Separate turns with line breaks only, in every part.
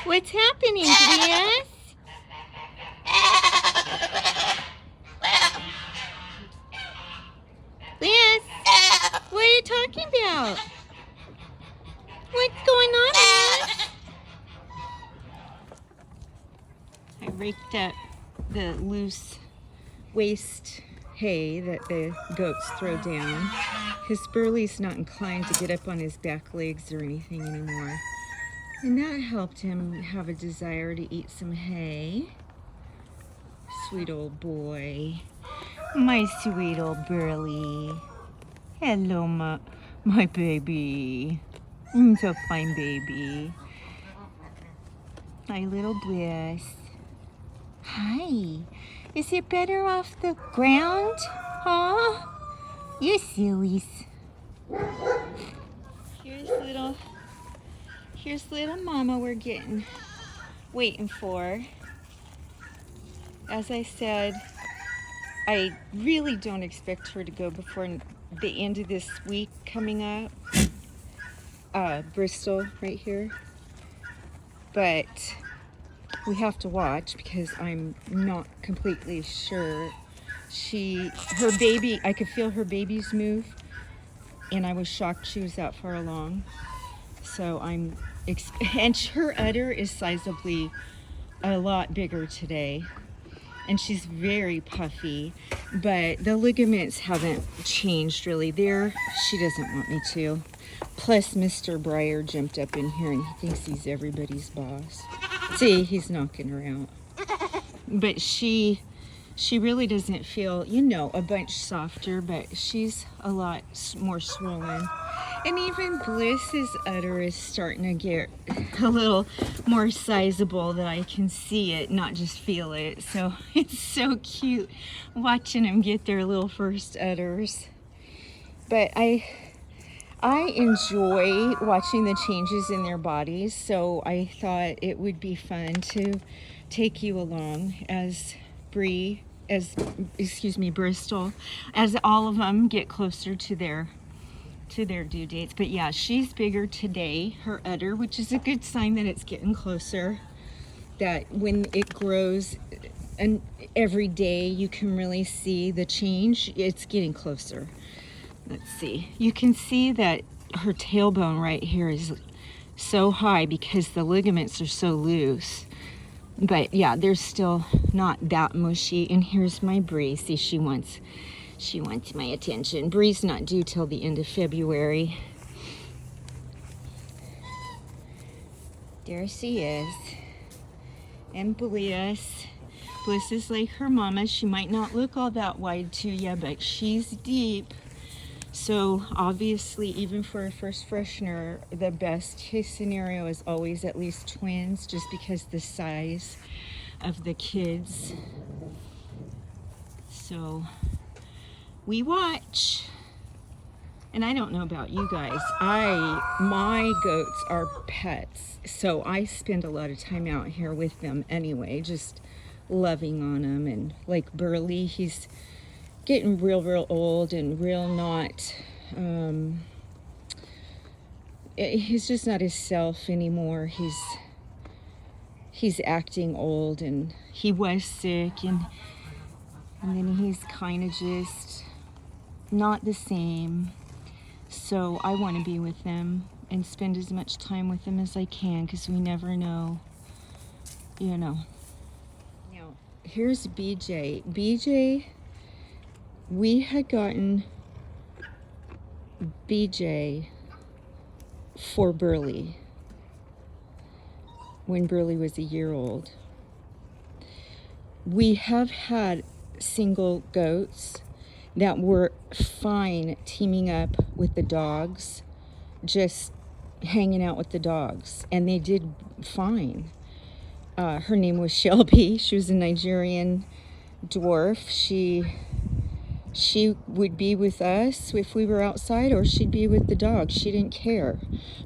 What's happening, Bliss? Bliss, what are you talking about? What's going on, Bliss? I raked up the loose waste hay that the goats throw down. His Burley's not inclined to get up on his back legs or anything anymore. And that helped him have a desire to eat some hay. Sweet old boy. My sweet old Burley. Hello, my baby. So fine, baby. My little Bliss. Hi. Is it better off the ground? Huh? You sillies. Here's little mama we're waiting for. As I said, I really don't expect her to go before the end of this week coming up. Bristol right here. But we have to watch because I'm not completely sure. Her baby, I could feel her baby's move, and I was shocked she was that far along. So and her udder is sizably a lot bigger today, and she's very puffy, but the ligaments haven't changed really. She doesn't want me to. Plus, Mr. Breyer jumped up in here and he thinks he's everybody's boss. See, he's knocking her out. But she really doesn't feel, a bunch softer, but she's a lot more swollen. And even Bliss's udder is starting to get a little more sizable, that I can see it, not just feel it. So it's so cute watching them get their little first udders. But I enjoy watching the changes in their bodies, so I thought it would be fun to take you along as Bristol, as all of them get closer to their due dates. But yeah, she's bigger today, her udder, which is a good sign that it's getting closer, that when it grows and every day you can really see the change. It's getting closer. Let's see, you can see that her tailbone right here is so high because the ligaments are so loose. But yeah, they're still not that mushy. And here's my Bree. See, she wants my attention. Bree's not due till the end of February. There she is. And Bliss. Bliss is like her mama. She might not look all that wide to you, but she's deep. So obviously, even for a first freshener, the best case scenario is always at least twins, just because the size of the kids. So we watch. And I don't know about you guys. My goats are pets, so I spend a lot of time out here with them anyway, just loving on them. And like Burley, he's getting real old and real not, he's just not himself anymore. He's acting old, and he was sick, and then he's kind of just not the same. So I want to be with them and spend as much time with them as I can, because we never know, Now, here's BJ. BJ, we had gotten BJ for Burley when Burley was a year old. We have had single goats that were fine teaming up with the dogs, just hanging out with the dogs, and they did fine. Her name was Shelby. She was a Nigerian dwarf. She would be with us if we were outside, or she'd be with the dog. She didn't care,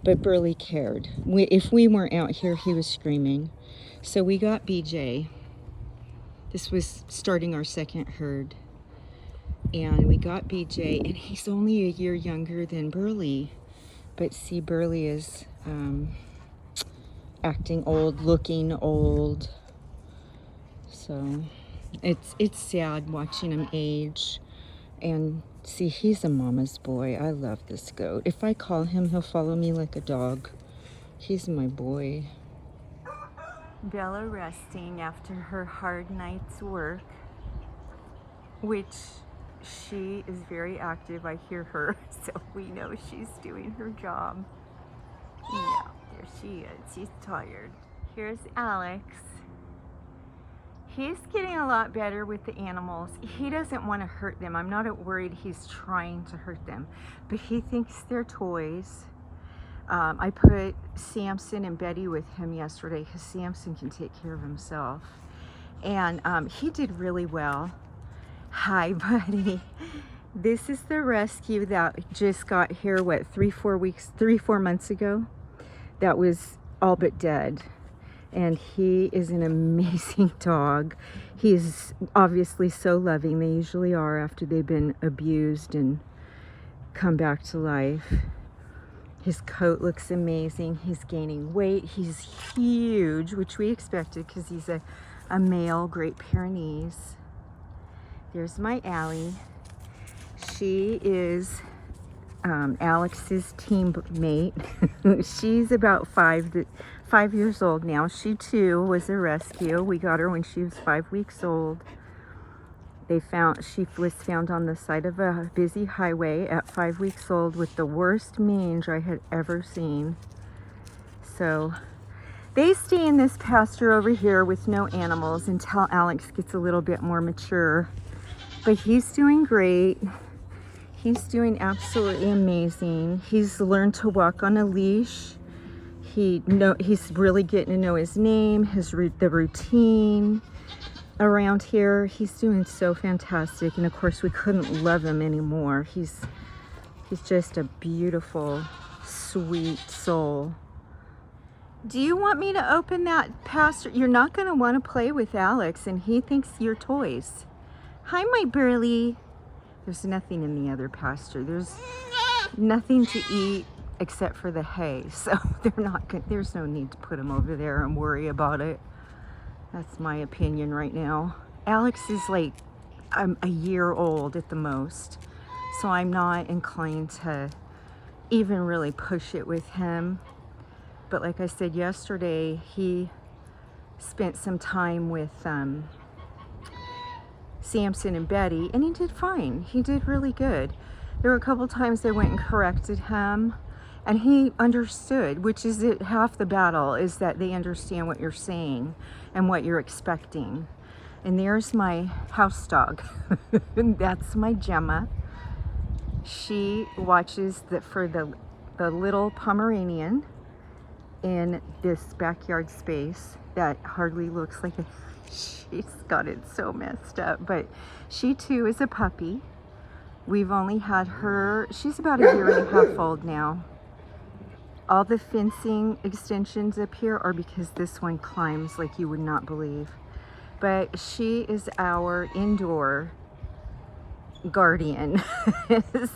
but Burley cared. If we weren't out here, he was screaming. So we got BJ. This was starting our second herd. And we got BJ, and he's only a year younger than Burley. But see, Burley is acting old, looking old. So it's sad watching him age. And see, he's a mama's boy. I love this goat. If I call him, he'll follow me like a dog. He's my boy. Bella resting after her hard night's work, which she is very active. I hear her, so we know she's doing her job. Yeah, there she is. She's tired. Here's Alex. He's getting a lot better with the animals. He doesn't want to hurt them. I'm not worried he's trying to hurt them, but he thinks they're toys. I put Samson and Betty with him yesterday because Samson can take care of himself. And he did really well. Hi, buddy. This is the rescue that just got here, what, 4 months ago? That was all but dead. And he is an amazing dog. He's obviously so loving. They usually are after they've been abused and come back to life. His coat looks amazing. He's gaining weight. He's huge, which we expected because he's a male Great Pyrenees. There's my Allie. She is Alex's teammate. She's about 5 years old now. She too was a rescue. We got her when she was 5 weeks old. She was found on the side of a busy highway at 5 weeks old with the worst mange I had ever seen. So they stay in this pasture over here with no animals until Alex gets a little bit more mature. But he's doing great. He's doing absolutely amazing. He's learned to walk on a leash. He's really getting to know his name, the routine around here. He's doing so fantastic, and of course we couldn't love him anymore. He's just a beautiful, sweet soul. Do you want me to open that pasture? You're not going to want to play with Alex, and he thinks you're toys. Hi, my burly. There's nothing in the other pasture. There's nothing to eat except for the hay, so there's no need to put him over there and worry about it. That's my opinion right now. Alex is like a year old at the most, so I'm not inclined to even really push it with him. But like I said yesterday, he spent some time with Samson and Betty, and he did fine. He did really good. There were a couple times they went and corrected him, and he understood, which is half the battle, is that they understand what you're saying and what you're expecting. And there's my house dog. That's my Gemma. She watches for the little Pomeranian in this backyard space that hardly looks like she's got it so messed up. But she too is a puppy. We've only had her, she's about a year and a half old now. All the fencing extensions up here are because this one climbs like you would not believe. But she is our indoor guardian.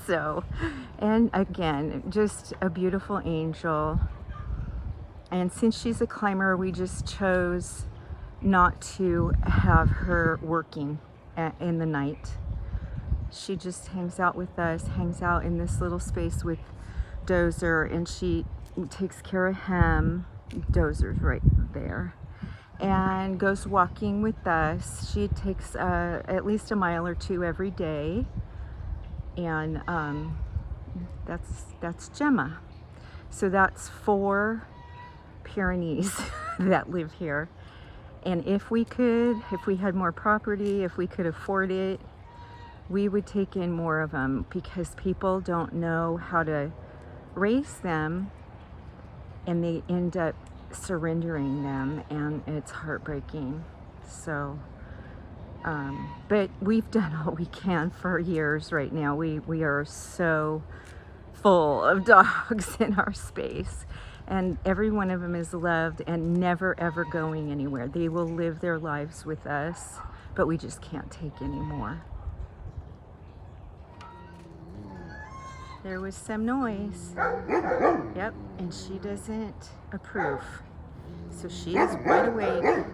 So, and again, just a beautiful angel. And since she's a climber, we just chose not to have her working in the night. She just hangs out with us, hangs out in this little space with Dozer, and she takes care of him. Dozer's right there. And goes walking with us. She takes at least a mile or two every day. And that's Gemma. So that's 4 Pyrenees that live here. And if we had more property, if we could afford it, we would take in more of them, because people don't know how to raise them and they end up surrendering them, and it's heartbreaking. So but we've done all we can for years right now. We are so full of dogs in our space, and every one of them is loved and never ever going anywhere. They will live their lives with us, but we just can't take any more. There was some noise. Yep, and she doesn't approve. So she is wide awake,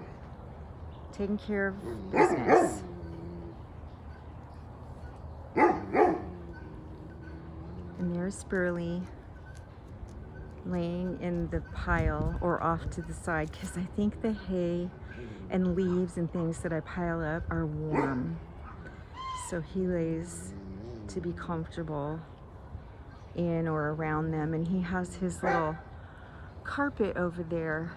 taking care of business. And there's Burley laying in the pile or off to the side, because I think the hay and leaves and things that I pile up are warm. So he lays to be comfortable in or around them, and he has his little carpet over there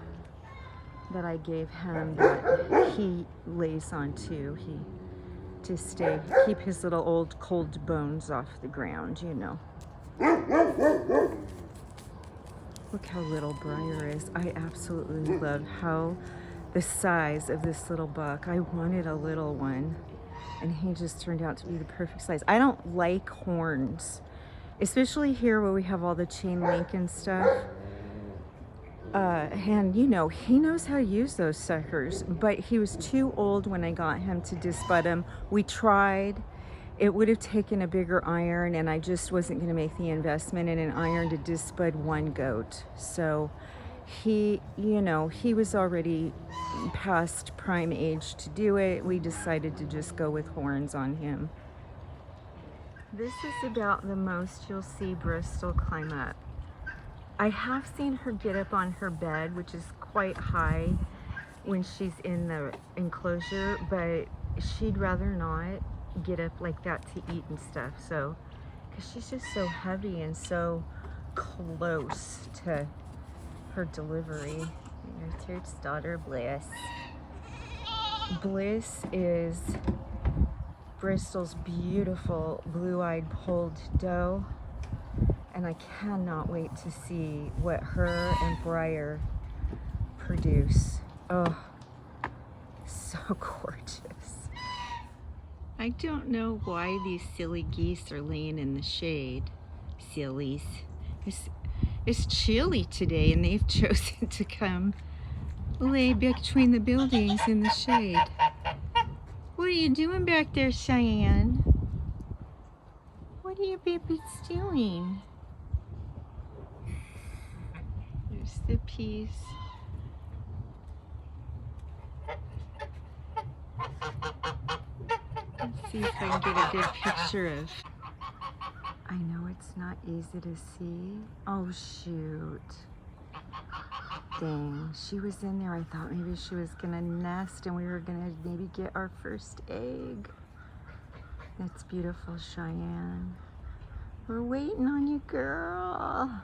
that I gave him that he lays on too. To keep his little old cold bones off the ground, you know. Look how little Briar is. I absolutely love how the size of this little buck. I wanted a little one, and he just turned out to be the perfect size. I don't like horns, especially here where we have all the chain link and stuff. And you know, he knows how to use those suckers, but he was too old when I got him to disbud him. We tried. It would have taken a bigger iron, and I just wasn't going to make the investment in an iron to disbud one goat. So he, you know, he was already past prime age to do it. We decided to just go with horns on him. This is about the most you'll see Bristol climb up. I have seen her get up on her bed, which is quite high when she's in the enclosure, but she'd rather not get up like that to eat and stuff. So, because she's just so heavy and so close to her delivery. Here's her daughter, Bliss. Bliss is Bristol's beautiful blue-eyed polled doe, and I cannot wait to see what her and Briar produce. Oh, so gorgeous. I don't know why these silly geese are laying in the shade. Sillies. It's chilly today, and they've chosen to come lay between the buildings in the shade. What are you doing back there, Cheyenne? What are your babies doing? There's the peas. Let's see if I can get a good picture of. I know it's not easy to see. Oh shoot. Dang, she was in there. I thought maybe she was gonna nest and we were gonna maybe get our first egg. That's beautiful, Cheyenne. We're waiting on you, girl.